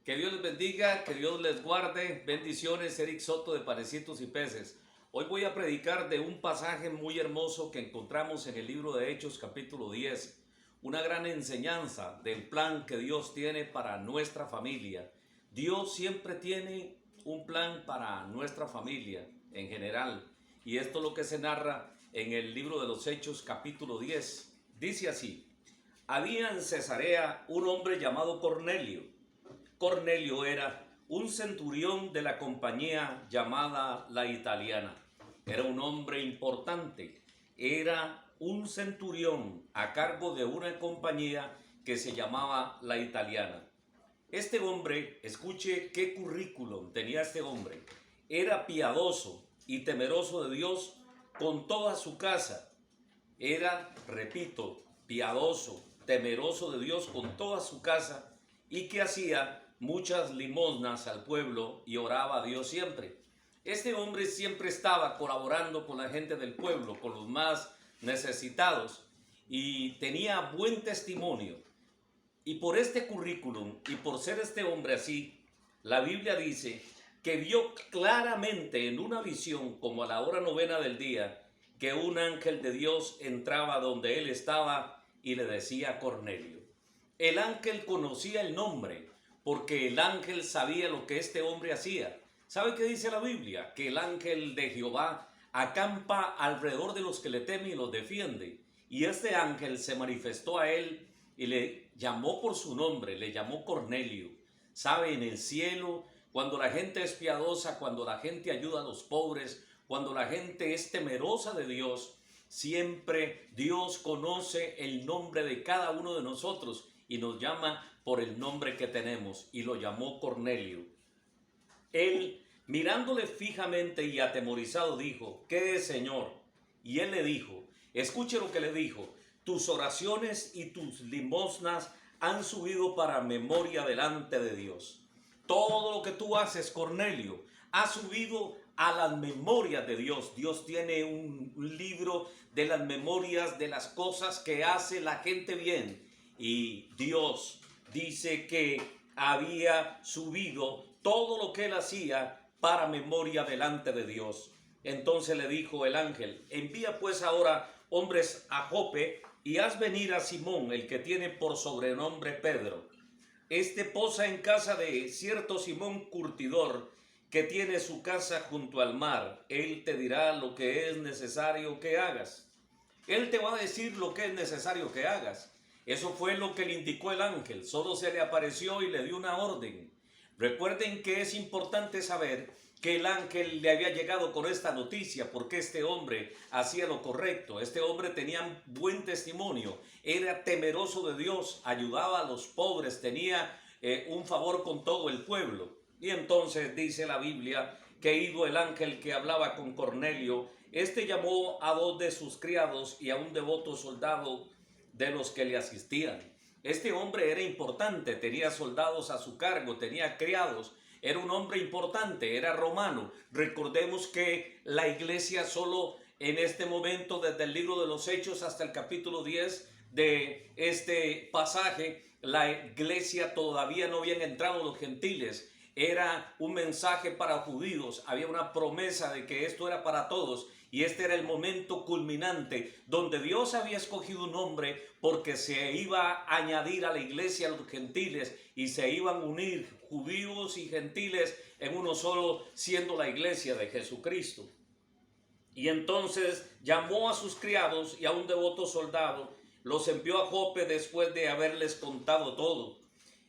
Que Dios les bendiga, que Dios les guarde. Bendiciones, Eric Soto de Panecitos y Peces. Hoy voy a predicar de un pasaje muy hermoso que encontramos en el libro de Hechos capítulo 10. Una gran enseñanza del plan que Dios tiene para nuestra familia. Dios siempre tiene un plan para nuestra familia en general. Y esto es lo que se narra en el libro de los Hechos capítulo 10. Dice así: había en Cesarea un hombre llamado Cornelio. Cornelio era un centurión de la compañía llamada La Italiana. Era un hombre importante. Era un centurión a cargo de una compañía que se llamaba La Italiana. Este hombre, escuche qué currículum tenía este hombre. Era piadoso y temeroso de Dios con toda su casa. Era, repito, piadoso, temeroso de Dios con toda su casa, y que hacía muchas limosnas al pueblo y oraba a Dios siempre. Este hombre siempre estaba colaborando con la gente del pueblo, con los más necesitados, y tenía buen testimonio. Y por este currículum y por ser este hombre así, la Biblia dice que vio claramente en una visión, como a la hora novena del día, que un ángel de Dios entraba donde él estaba y le decía a Cornelio. El ángel conocía el nombre porque el ángel sabía lo que este hombre hacía. ¿Sabe qué dice la Biblia? Que el ángel de Jehová acampa alrededor de los que le temen y los defiende. Y este ángel se manifestó a él y le llamó por su nombre, le llamó Cornelio. ¿Sabe? En el cielo, cuando la gente es piadosa, cuando la gente ayuda a los pobres, cuando la gente es temerosa de Dios, siempre Dios conoce el nombre de cada uno de nosotros y nos llama por el nombre que tenemos, y lo llamó Cornelio. Él, mirándole fijamente y atemorizado, dijo: ¿qué es, Señor? Y él le dijo, escuche lo que le dijo: tus oraciones y tus limosnas han subido para memoria delante de Dios. Todo lo que tú haces, Cornelio, ha subido a las memorias de Dios. Dios tiene un libro de las memorias de las cosas que hace la gente bien. Y Dios dice que había subido todo lo que él hacía para memoria delante de Dios. Entonces le dijo el ángel: envía pues ahora hombres a Jope y haz venir a Simón, el que tiene por sobrenombre Pedro. Este posa en casa de cierto Simón curtidor, que tiene su casa junto al mar. Él te dirá lo que es necesario que hagas. Él te va a decir lo que es necesario que hagas. Eso fue lo que le indicó el ángel. Solo se le apareció y le dio una orden. Recuerden que es importante saber que el ángel le había llegado con esta noticia porque este hombre hacía lo correcto. Este hombre tenía buen testimonio, era temeroso de Dios, ayudaba a los pobres, tenía un favor con todo el pueblo. Y entonces dice la Biblia que ido el ángel que hablaba con Cornelio, este llamó a dos de sus criados y a un devoto soldado de los que le asistían. Este hombre era importante, tenía soldados a su cargo, tenía criados, era un hombre importante, era romano. Recordemos que la iglesia solo en este momento, desde el libro de los Hechos hasta el capítulo 10 de este pasaje, la iglesia todavía no habían entrado los gentiles. Era un mensaje para judíos, había una promesa de que esto era para todos. Y este era el momento culminante donde Dios había escogido un hombre porque se iba a añadir a la iglesia a los gentiles y se iban a unir judíos y gentiles en uno solo, siendo la iglesia de Jesucristo. Y entonces llamó a sus criados y a un devoto soldado, los envió a Jope después de haberles contado todo.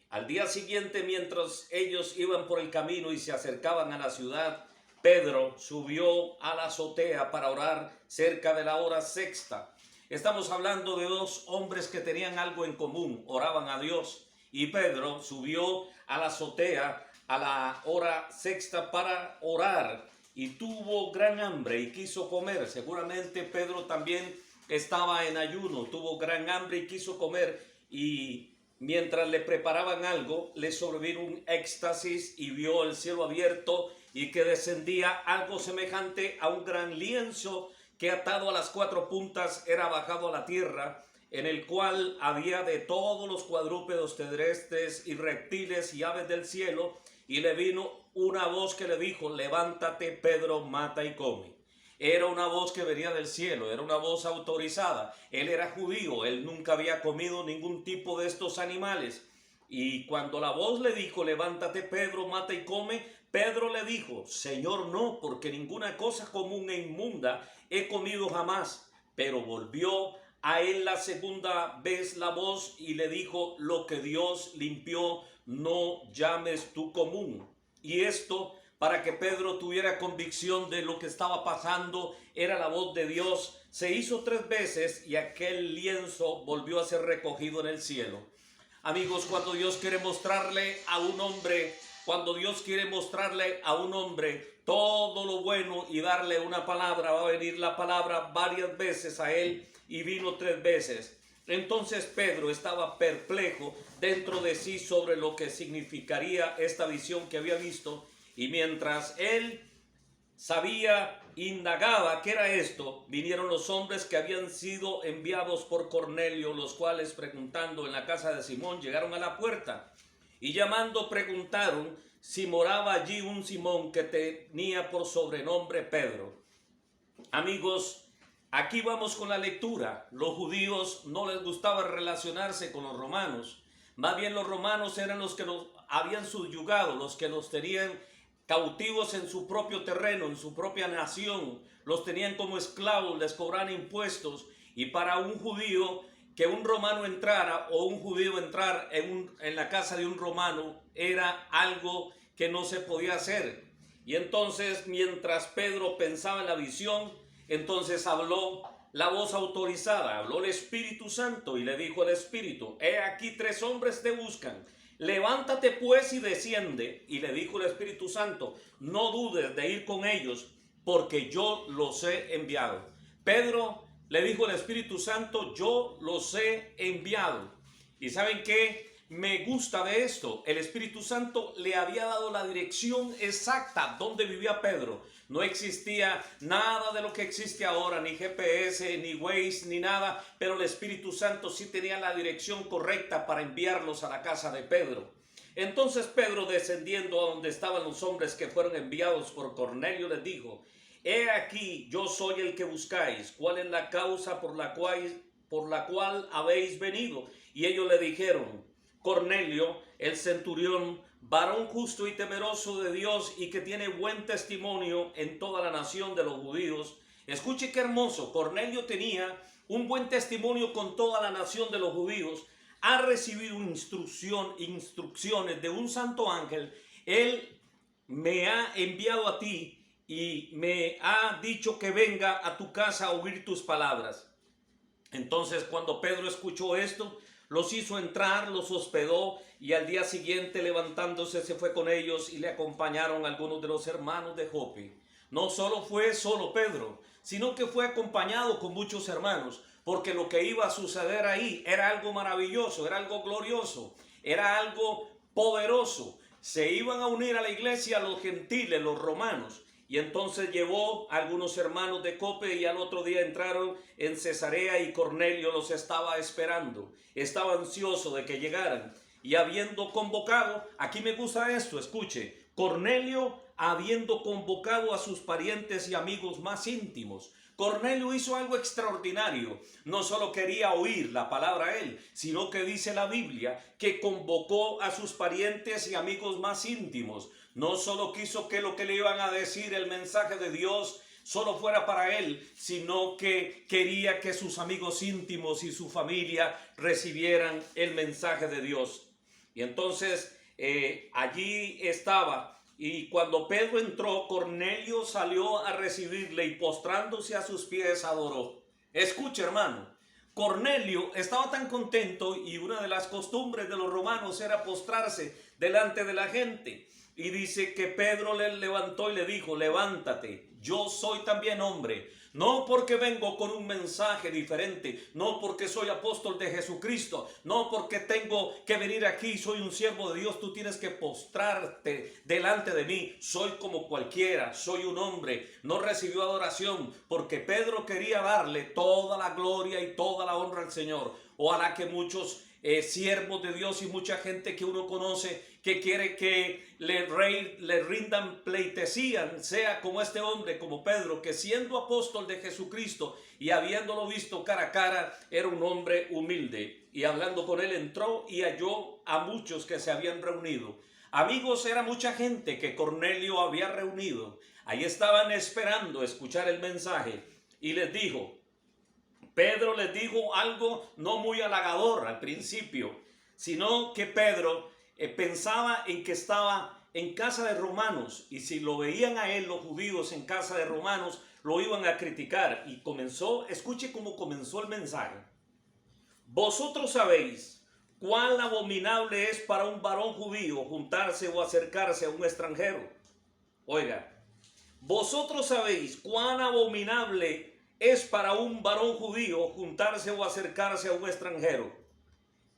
Al día siguiente, mientras ellos iban por el camino y se acercaban a la ciudad, Pedro subió a la azotea para orar cerca de la hora sexta. Estamos hablando de dos hombres que tenían algo en común, oraban a Dios. Y Pedro subió a la azotea a la hora sexta para orar y tuvo gran hambre y quiso comer. Seguramente Pedro también estaba en ayuno, tuvo gran hambre y quiso comer, y mientras le preparaban algo, le sobrevino un éxtasis y vio el cielo abierto y que descendía algo semejante a un gran lienzo que atado a las cuatro puntas era bajado a la tierra. en el cual había de todos los cuadrúpedos terrestres y reptiles y aves del cielo, y le vino una voz que le dijo: levántate, Pedro, mata y come. Era una voz que venía del cielo, era una voz autorizada. Él era judío, él nunca había comido ningún tipo de estos animales. Y cuando la voz le dijo: levántate, Pedro, mata y come, Pedro le dijo: Señor, no, porque ninguna cosa común e inmunda he comido jamás. Pero volvió a él la segunda vez la voz y le dijo: lo que Dios limpió, no llames tú común. Y esto, para que Pedro tuviera convicción de lo que estaba pasando, era la voz de Dios. Se hizo 3 veces y aquel lienzo volvió a ser recogido en el cielo. Amigos, cuando Dios quiere mostrarle a un hombre, todo lo bueno y darle una palabra, va a venir la palabra varias veces a él, y vino 3 veces. Entonces Pedro estaba perplejo dentro de sí sobre lo que significaría esta visión que había visto, y mientras él indagaba qué era esto, vinieron los hombres que habían sido enviados por Cornelio, los cuales, preguntando en la casa de Simón, llegaron a la puerta, y llamando preguntaron si moraba allí un Simón que tenía por sobrenombre Pedro. Amigos, aquí vamos con la lectura. Los judíos no les gustaba relacionarse con los romanos. Más bien los romanos eran los que los habían subyugado, los que los tenían cautivos en su propio terreno, en su propia nación. Los tenían como esclavos, les cobraban impuestos. Y para un judío, que un romano entrara o un judío entrar en la casa de un romano era algo que no se podía hacer. Y entonces, mientras Pedro pensaba en la visión, entonces habló la voz autorizada, habló el Espíritu Santo, y le dijo el Espíritu: he aquí 3 hombres te buscan. Levántate pues y desciende. Y le dijo el Espíritu Santo: no dudes de ir con ellos, porque yo los he enviado. Pedro le dijo el Espíritu Santo: yo los he enviado. ¿Y saben qué? Me gusta de esto. El Espíritu Santo le había dado la dirección exacta donde vivía Pedro. No existía nada de lo que existe ahora, ni GPS, ni Waze, ni nada, pero el Espíritu Santo sí tenía la dirección correcta para enviarlos a la casa de Pedro. Entonces Pedro, descendiendo a donde estaban los hombres que fueron enviados por Cornelio, les dijo: he aquí, yo soy el que buscáis. ¿Cuál es la causa por la cual habéis venido? Y ellos le dijeron: Cornelio, el centurión, varón justo y temeroso de Dios, y que tiene buen testimonio en toda la nación de los judíos. Escuche qué hermoso. Cornelio tenía un buen testimonio con toda la nación de los judíos. Ha recibido instrucciones de un santo ángel. Él me ha enviado a ti y me ha dicho que venga a tu casa a oír tus palabras. Entonces, cuando Pedro escuchó esto, los hizo entrar, los hospedó, y al día siguiente, levantándose, se fue con ellos, y le acompañaron algunos de los hermanos de Jope. No solo fue Pedro, sino que fue acompañado con muchos hermanos, porque lo que iba a suceder ahí era algo maravilloso, era algo glorioso, era algo poderoso. Se iban a unir a la iglesia los gentiles, los romanos. Y entonces llevó a algunos hermanos de Jope, y al otro día entraron en Cesarea, y Cornelio los estaba esperando. Estaba ansioso de que llegaran. Y habiendo convocado, aquí me gusta esto, escuche, Cornelio habiendo convocado a sus parientes y amigos más íntimos. Cornelio hizo algo extraordinario. No solo quería oír la palabra a él, sino que dice la Biblia que convocó a sus parientes y amigos más íntimos. No solo quiso que lo que le iban a decir, el mensaje de Dios, solo fuera para él, sino que quería que sus amigos íntimos y su familia recibieran el mensaje de Dios. Y entonces allí estaba. Y cuando Pedro entró, Cornelio salió a recibirle, y postrándose a sus pies adoró. Escuche, hermano, Cornelio estaba tan contento, y una de las costumbres de los romanos era postrarse delante de la gente. Y dice que Pedro le levantó y le dijo, levántate, yo soy también hombre. No porque vengo con un mensaje diferente, no porque soy apóstol de Jesucristo, no porque tengo que venir aquí, soy un siervo de Dios, tú tienes que postrarte delante de mí. Soy como cualquiera, soy un hombre. No recibió adoración porque Pedro quería darle toda la gloria y toda la honra al Señor. Ojalá que muchos siervos de Dios y mucha gente que uno conoce que quiere que le rindan pleitesía, sea como este hombre, como Pedro, que siendo apóstol de Jesucristo y habiéndolo visto cara a cara, era un hombre humilde. Y hablando con él entró y halló a muchos que se habían reunido. Amigos, era mucha gente que Cornelio había reunido. Ahí estaban esperando escuchar el mensaje y les dijo, Pedro les dijo algo no muy halagador al principio, sino que Pedro pensaba en que estaba en casa de romanos, y si lo veían a él los judíos en casa de romanos, lo iban a criticar. Y comenzó, escuche cómo comenzó el mensaje. Vosotros sabéis cuán abominable es para un varón judío juntarse o acercarse a un extranjero. Oiga, vosotros sabéis cuán abominable es para un varón judío juntarse o acercarse a un extranjero.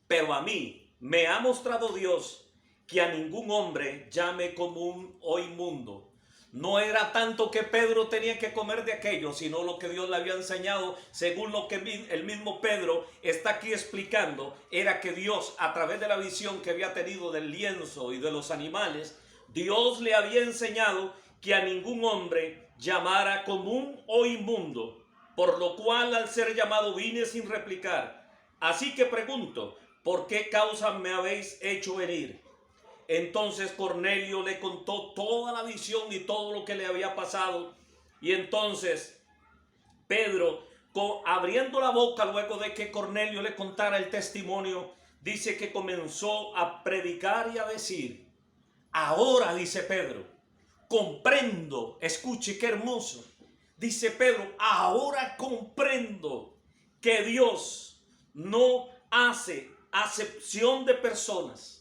Pero a mí me ha mostrado Dios que a ningún hombre llame común o inmundo. No era tanto que Pedro tenía que comer de aquello, sino lo que Dios le había enseñado, según lo que el mismo Pedro está aquí explicando, era que Dios, a través de la visión que había tenido del lienzo y de los animales, Dios le había enseñado que a ningún hombre llamara común o inmundo, por lo cual al ser llamado vine sin replicar. Así que pregunto, ¿por qué causa me habéis hecho venir? Entonces Cornelio le contó toda la visión y todo lo que le había pasado. Y entonces Pedro, abriendo la boca luego de que Cornelio le contara el testimonio, dice que comenzó a predicar y a decir, ahora, dice Pedro, comprendo, escuche qué hermoso, dice Pedro, ahora comprendo que Dios no hace acepción de personas.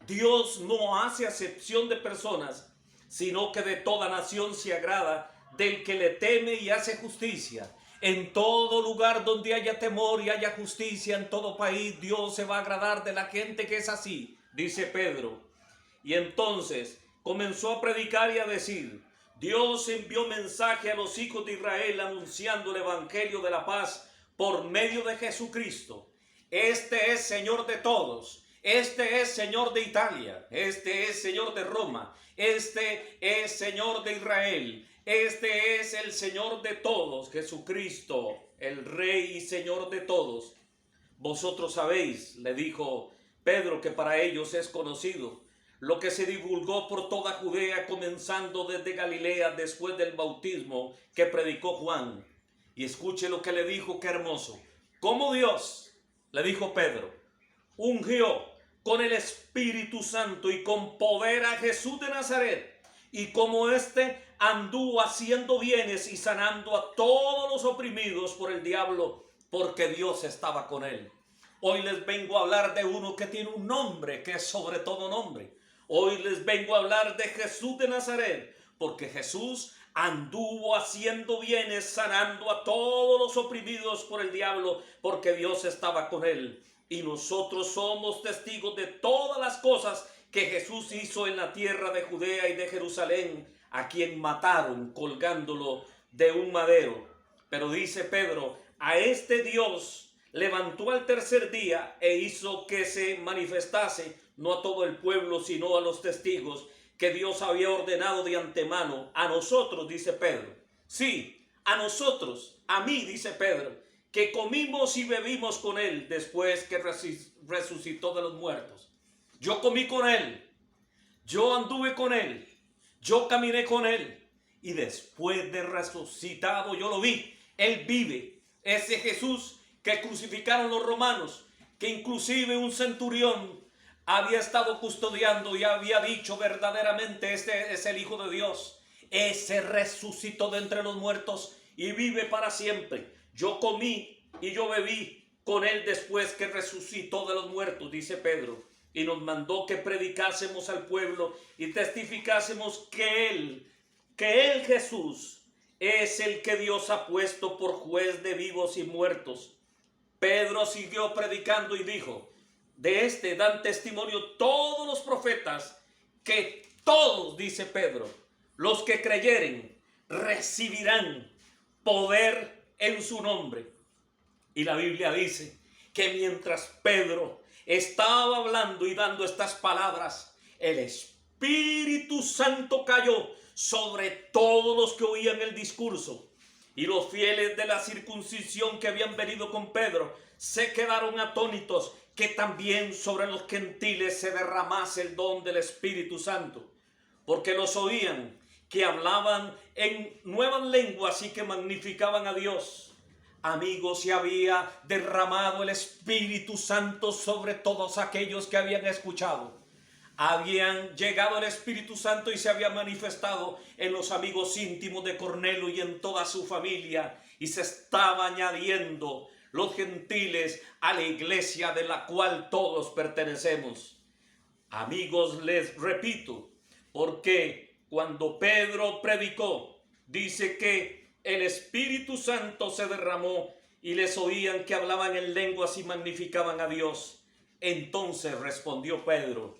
Dios no hace acepción de personas, sino que de toda nación se agrada del que le teme y hace justicia. En todo lugar donde haya temor y haya justicia, en todo país, Dios se va a agradar de la gente que es así, dice Pedro. Y entonces comenzó a predicar y a decir, Dios envió mensaje a los hijos de Israel anunciando el evangelio de la paz por medio de Jesucristo. Este es Señor de todos. Este es Señor de Italia, este es Señor de Roma, este es Señor de Israel, este es el Señor de todos, Jesucristo, el Rey y Señor de todos. Vosotros sabéis, le dijo Pedro, que para ellos es conocido lo que se divulgó por toda Judea, comenzando desde Galilea después del bautismo que predicó Juan. Y escuche lo que le dijo, qué hermoso. Como Dios, le dijo Pedro, ungió con el Espíritu Santo y con poder a Jesús de Nazaret, y como éste anduvo haciendo bienes y sanando a todos los oprimidos por el diablo, porque Dios estaba con él. Hoy les vengo a hablar de uno que tiene un nombre que es sobre todo nombre. Hoy les vengo a hablar de Jesús de Nazaret, porque Jesús anduvo haciendo bienes, sanando a todos los oprimidos por el diablo, porque Dios estaba con él. Y nosotros somos testigos de todas las cosas que Jesús hizo en la tierra de Judea y de Jerusalén, a quien mataron colgándolo de un madero. Pero dice Pedro, a este Dios levantó al tercer día e hizo que se manifestase, no a todo el pueblo, sino a los testigos que Dios había ordenado de antemano. A nosotros, dice Pedro. Sí, a nosotros, a mí, dice Pedro, que comimos y bebimos con él después que resucitó de los muertos. Yo comí con él, yo anduve con él, yo caminé con él, y después de resucitado yo lo vi. Él vive, ese Jesús que crucificaron los romanos, que inclusive un centurión había estado custodiando y había dicho verdaderamente, este es el Hijo de Dios. Ese resucitó de entre los muertos y vive para siempre. Yo comí y yo bebí con él después que resucitó de los muertos, dice Pedro. y nos mandó que predicásemos al pueblo y testificásemos que Él Jesús es el que Dios ha puesto por juez de vivos y muertos. Pedro siguió predicando y dijo: de este dan testimonio todos los profetas, que todos, dice Pedro, los que creyeren recibirán poder en su nombre. Y la Biblia dice que mientras Pedro estaba hablando y dando estas palabras, el Espíritu Santo cayó sobre todos los que oían el discurso. Y los fieles de la circuncisión que habían venido con Pedro se quedaron atónitos que también sobre los gentiles se derramase el don del Espíritu Santo, porque los oían que hablaban en nuevas lenguas y que magnificaban a Dios. Amigos, se había derramado el Espíritu Santo sobre todos aquellos que habían escuchado. Habían llegado el Espíritu Santo y se había manifestado en los amigos íntimos de Cornelio y en toda su familia, y se estaba añadiendo los gentiles a la iglesia de la cual todos pertenecemos. Amigos, les repito, porque cuando Pedro predicó, dice que el Espíritu Santo se derramó y les oían que hablaban en lenguas y magnificaban a Dios. Entonces respondió Pedro: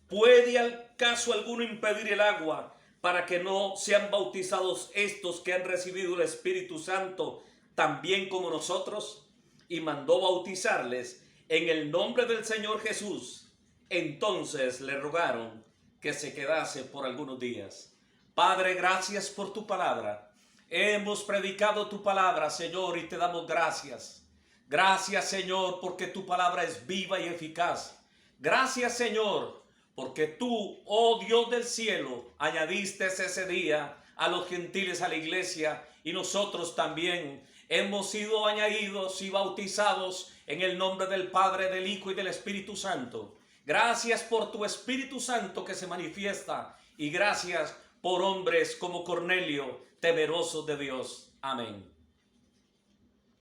¿puede acaso alguno impedir el agua para que no sean bautizados estos que han recibido el Espíritu Santo también como nosotros? Y mandó bautizarles en el nombre del Señor Jesús. Entonces le rogaron que se quedase por algunos días. Padre, gracias por tu palabra. Hemos predicado tu palabra, Señor, y te damos gracias. Gracias, Señor, porque tu palabra es viva y eficaz. Gracias, Señor, porque tú, oh Dios del cielo, añadiste ese día a los gentiles a la iglesia, y nosotros también hemos sido añadidos y bautizados en el nombre del Padre, del Hijo y del Espíritu Santo. Gracias por tu Espíritu Santo que se manifiesta, y gracias por hombres como Cornelio, temerosos de Dios. Amén.